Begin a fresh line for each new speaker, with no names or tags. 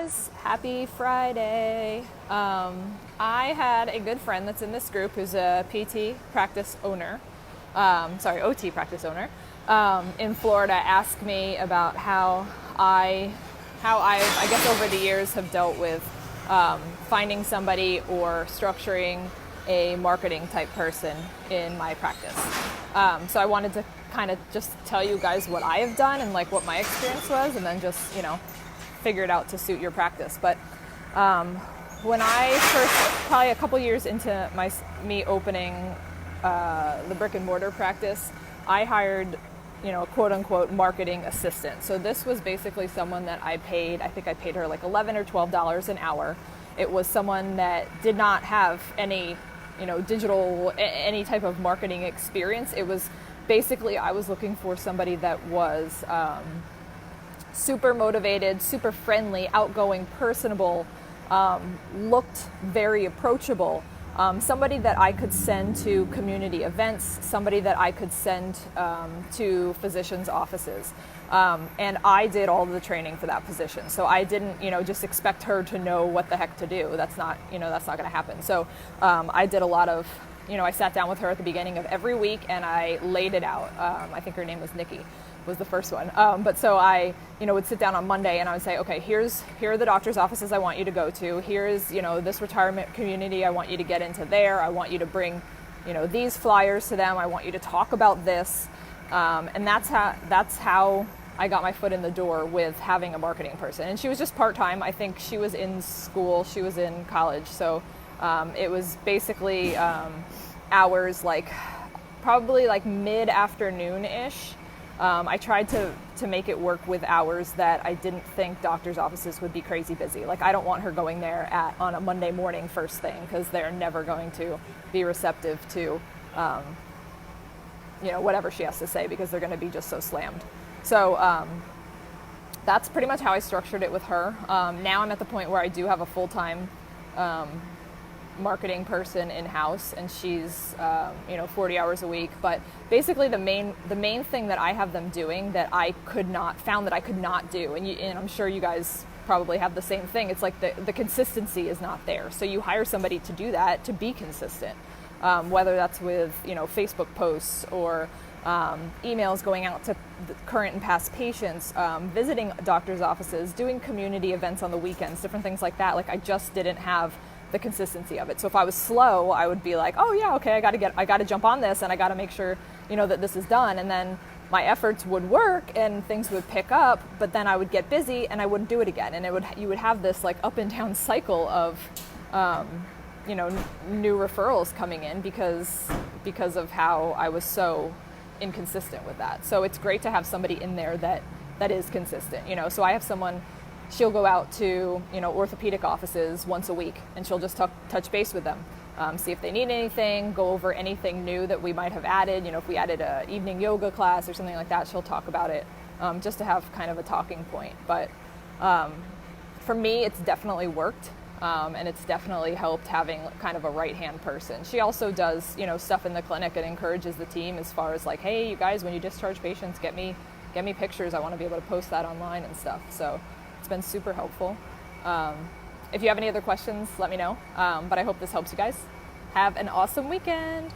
guys, happy Friday. I had a good friend that's in this group who's a PT practice owner, OT practice owner, in Florida ask me about how I guess over the years have dealt with finding somebody or structuring a marketing type person in my practice. So I wanted to kind of just tell you guys what I have done and like what my experience was, and then just, figure it out to suit your practice. But when I first, probably a couple years into me opening the brick and mortar practice, I hired, a quote unquote marketing assistant. So this was basically someone that I paid her like $11 or $12 an hour. It was someone that did not have any, digital, any type of marketing experience. It was basically, I was looking for somebody that was super motivated, super friendly, outgoing, personable, looked very approachable. Somebody that I could send to community events, somebody that I could send to physicians' offices. And I did all the training for that position. So I didn't, just expect her to know what the heck to do. That's not going to happen. So I did a lot of, I sat down with her at the beginning of every week and I laid it out. I think her name was Nikki, was the first one. But so I, would sit down on Monday and I would say, okay, here are the doctor's offices I want you to go to. Here's, this retirement community. I want you to get into there. I want you to bring, these flyers to them. I want you to talk about this. And that's how I got my foot in the door with having a marketing person. And she was just part-time. I think she was in school. She was in college. So it was basically hours probably mid-afternoon-ish. I tried to make it work with hours that I didn't think doctors' offices would be crazy busy. Like, I don't want her going there on a Monday morning first thing, because they're never going to be receptive to, whatever she has to say, because they're going to be just so slammed. So that's pretty much how I structured it with her. Now I'm at the point where I do have a full-time marketing person in-house, and she's 40 hours a week. But basically the main thing that I have them doing that I could not do, and I'm sure you guys probably have the same thing, it's like the consistency is not there. So you hire somebody to do that, to be consistent, whether that's with Facebook posts or emails going out to the current and past patients, visiting doctors' offices, doing community events on the weekends, different things like that. Like, I just didn't have the consistency of it. So if I was slow, I would be like, oh yeah, okay, I got to jump on this, and I got to make sure, that this is done. And then my efforts would work and things would pick up, but then I would get busy and I wouldn't do it again. And you would have this like up and down cycle of, new referrals coming in because of how I was so inconsistent with that. So it's great to have somebody in there that is consistent, So I have someone, she'll go out to, orthopedic offices once a week, and she'll just touch base with them, see if they need anything, go over anything new that we might have added. If we added an evening yoga class or something like that, she'll talk about it, just to have kind of a talking point. But for me, it's definitely worked, and it's definitely helped having kind of a right-hand person. She also does, stuff in the clinic and encourages the team as far as like, hey, you guys, when you discharge patients, get me pictures. I want to be able to post that online and stuff. So it's been super helpful. If you have any other questions, let me know. But I hope this helps you guys. Have an awesome weekend.